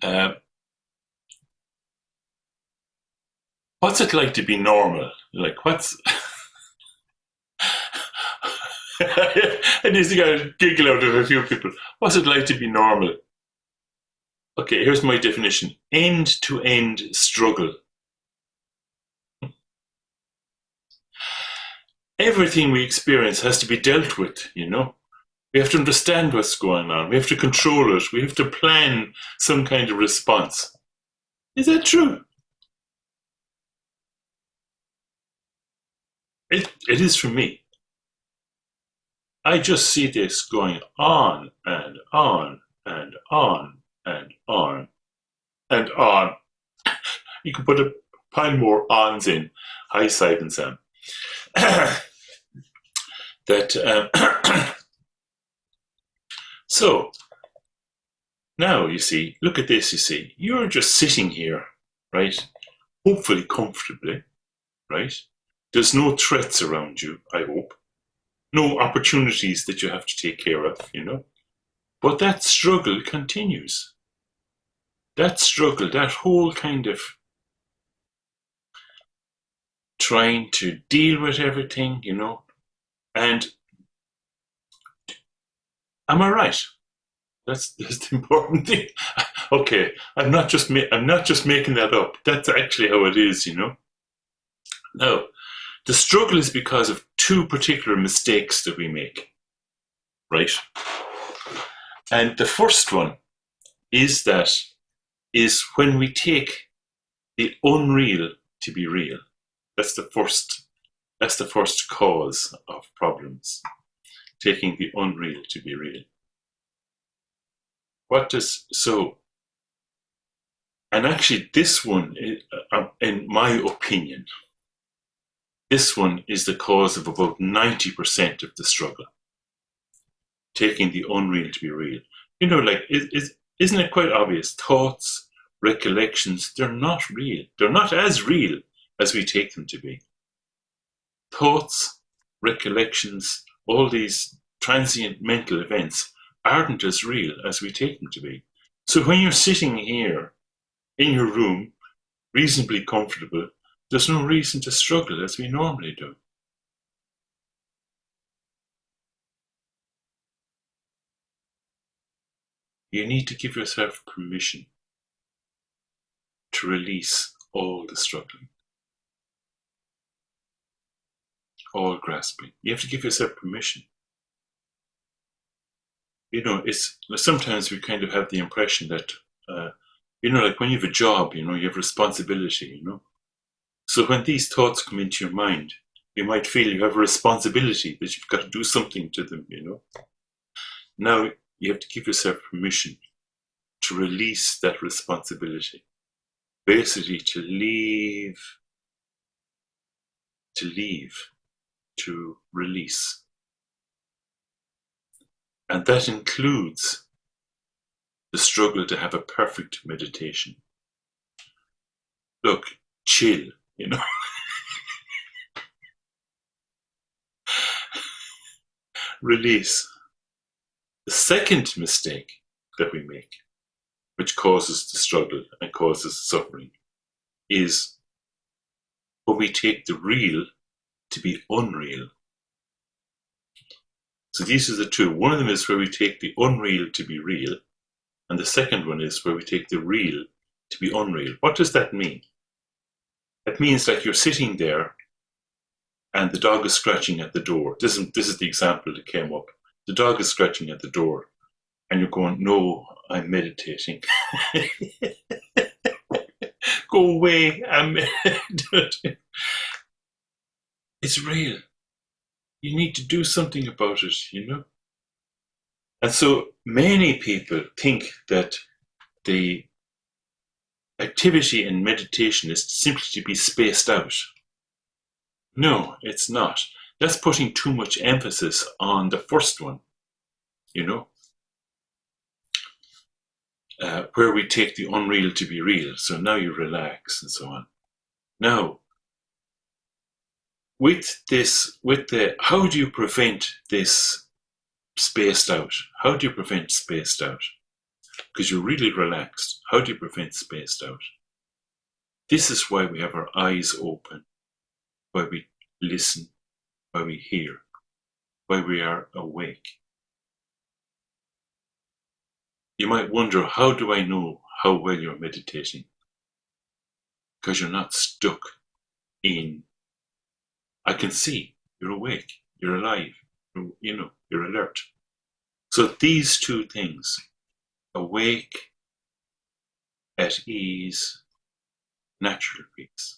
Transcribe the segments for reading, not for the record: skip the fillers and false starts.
Uh, what's it like to be normal? Like, what's. And you got a giggle out of a few people. What's it like to be normal? Okay, here's my definition: end to end struggle. Everything we experience has to be dealt with, you know? We have to understand what's going on. We have to control it. We have to plan some kind of response. Is that true? It is for me. I just see this going on and on and on and on and on. You can put a pile more ons in. Hi, Simon Sam. that So now you see, look at this. You see, you're just sitting here, right? Hopefully comfortably, right? There's no threats around you, I hope. No opportunities that you have to take care of, you know. But that struggle continues. That struggle, that whole kind of trying to deal with everything, you know. And am I right? That's the important thing. Okay, I'm not just making that up. That's actually how it is, you know. Now, the struggle is because of two particular mistakes that we make, right? And the first one is when we take the unreal to be real. That's the first cause of problems. Taking the unreal to be real. And actually this one, in my opinion, this one is the cause of about 90% of the struggle. Taking the unreal to be real. You know, like, isn't it quite obvious? Thoughts, recollections, they're not real. They're not as real as we take them to be. Thoughts, recollections, all these transient mental events aren't as real as we take them to be. So when you're sitting here in your room, reasonably comfortable, there's no reason to struggle as we normally do. You need to give yourself permission to release all the struggling, all grasping. You have to give yourself permission. You know, sometimes we kind of have the impression that, you know, like when you have a job, you know, you have responsibility, you know. So when these thoughts come into your mind, you might feel you have a responsibility, that you've got to do something to them, you know. Now you have to give yourself permission to release that responsibility. Basically to leave, to release. And that includes the struggle to have a perfect meditation. Look, chill, you know. Release. The second mistake that we make, which causes the struggle and causes suffering, is when we take the real to be unreal. So these are the two. One of them is where we take the unreal to be real, and the second one is where we take the real to be unreal. What does that mean? It means like you're sitting there and the dog is scratching at the door. This is the example that came up. The dog is scratching at the door and you're going, no, I'm meditating. Go away, I'm meditating. It's real. You need to do something about it, you know? And so many people think that the activity in meditation is simply to be spaced out. No, it's not. That's putting too much emphasis on the first one, you know? Where we take the unreal to be real. So now you relax and so on. Now, how do you prevent this spaced out? How do you prevent spaced out? Because you're really relaxed. How do you prevent spaced out? This is why we have our eyes open, why we listen, why we hear, why we are awake. You might wonder, how do I know how well you're meditating? Because you're not stuck in, I can see you're awake, you're alive, you're alert. So these two things, awake, at ease, natural peace.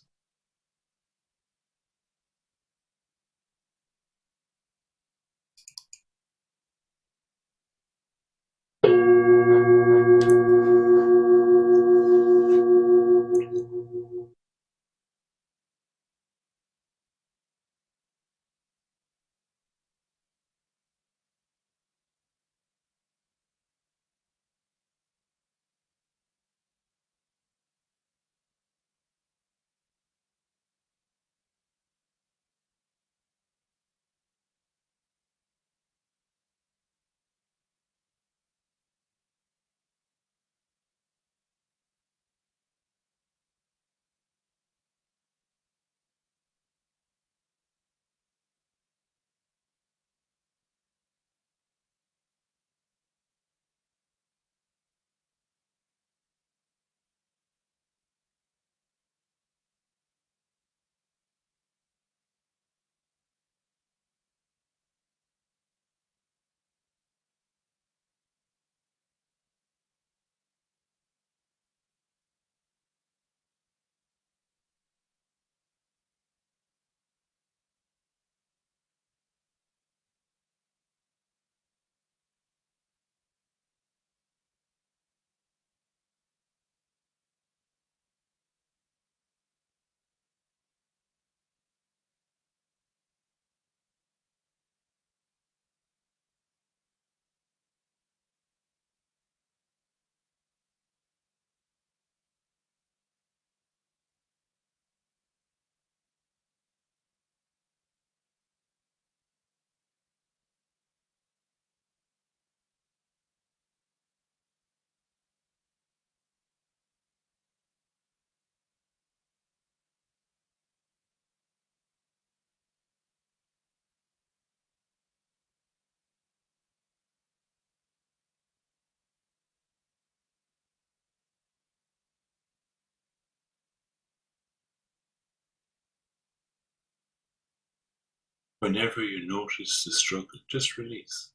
Whenever you notice the struggle, just release.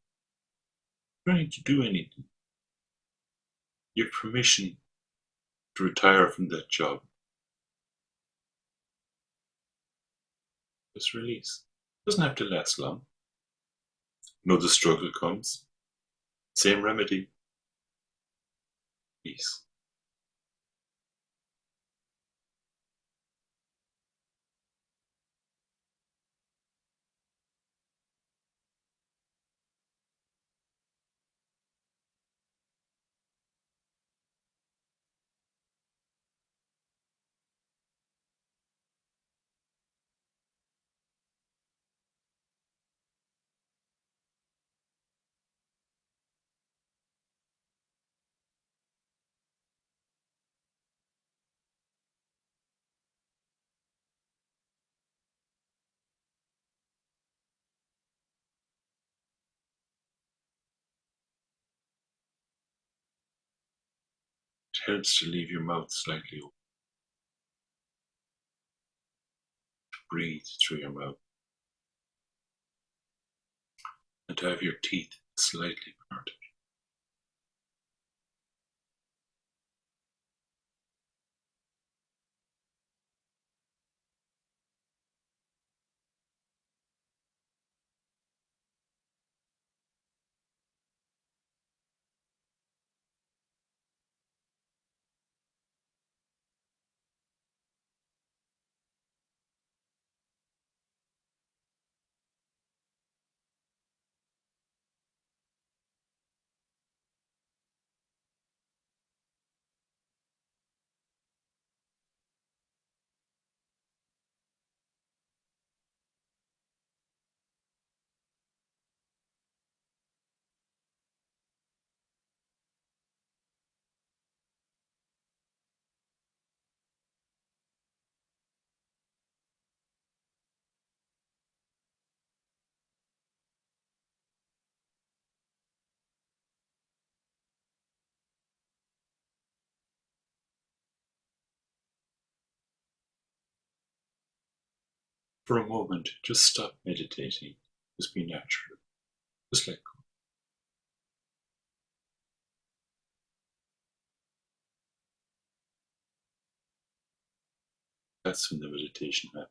You don't need to do anything. You have permission to retire from that job. Just release. It doesn't have to last long. The struggle comes. Same remedy. Peace. It helps to leave your mouth slightly open. Breathe through your mouth. And to have your teeth slightly parted. For a moment, just stop meditating. Just be natural. Just let go. That's when the meditation happens.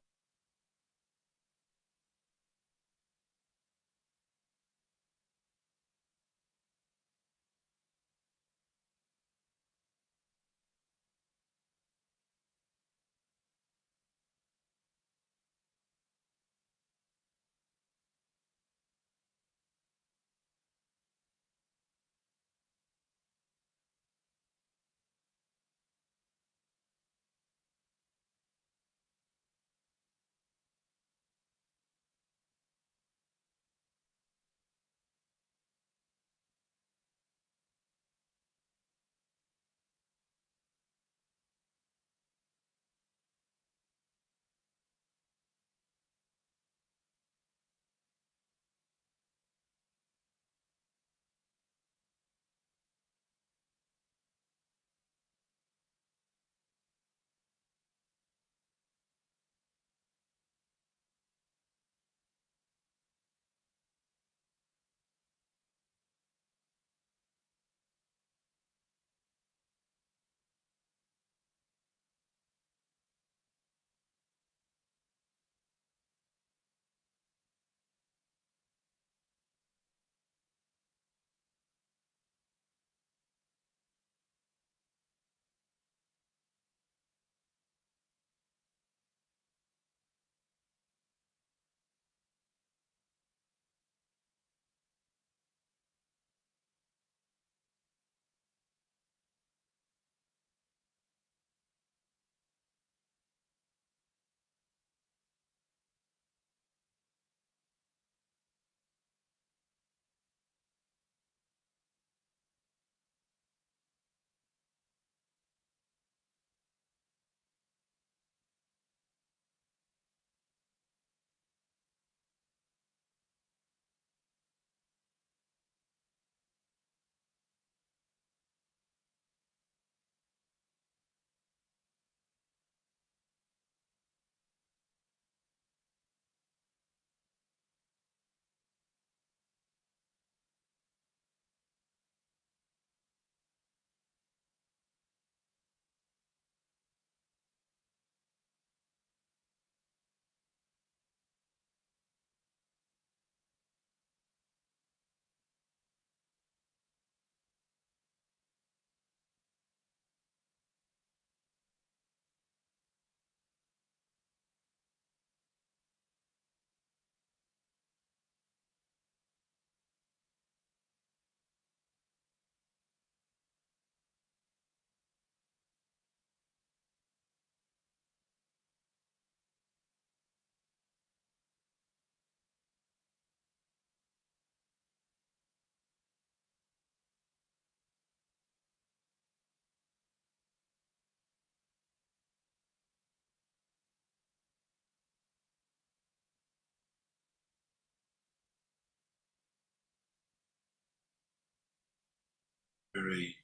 Very,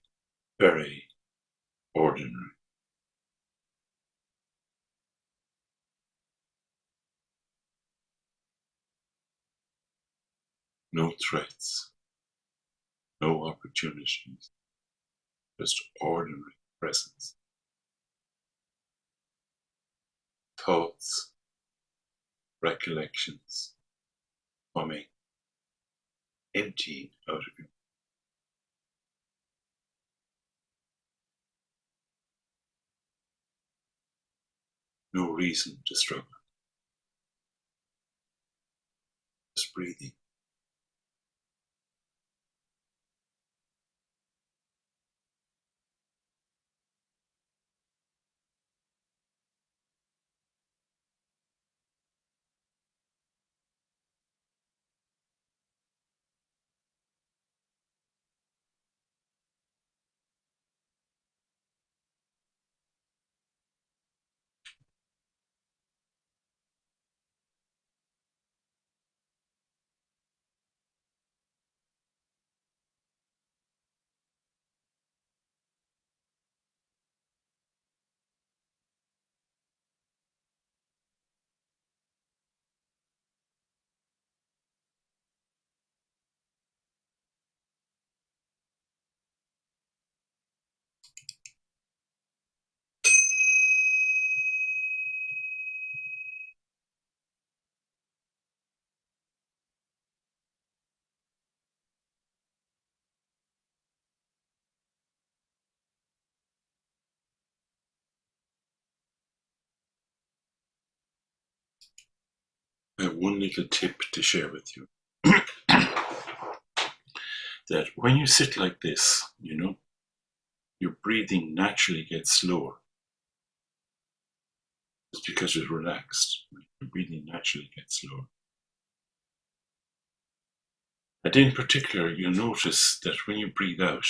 very ordinary. No threats, no opportunities, just ordinary presence. Thoughts, recollections coming, emptying out of you. No reason to struggle. Just breathing. I have one little tip to share with you. That when you sit like this, your breathing naturally gets slower. It's because you're relaxed. Your breathing naturally gets slower. And in particular, you'll notice that when you breathe out,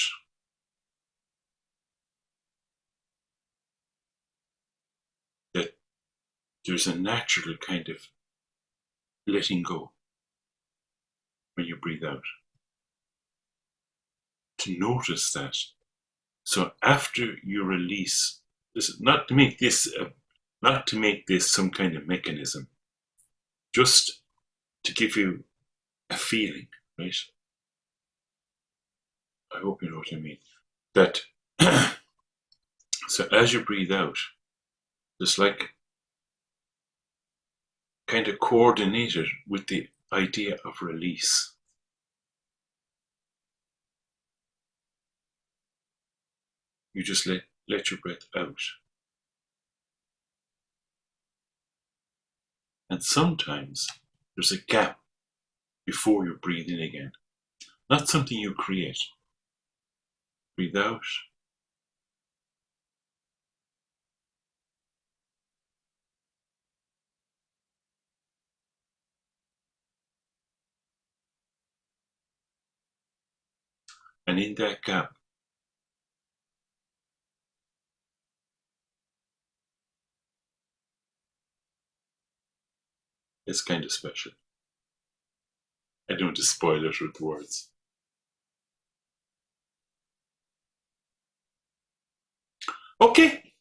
that there's a natural kind of letting go when you breathe out. To notice that. So after you release, not to make this some kind of mechanism, just to give you a feeling, right? I hope you know what I mean. That so as you breathe out, it's like kind of coordinated with the idea of release. You just let your breath out. And sometimes there's a gap before you breathe in again. Not something you create. Breathe out. And in that gap, it's kind of special. I don't want to spoil it with words. Okay,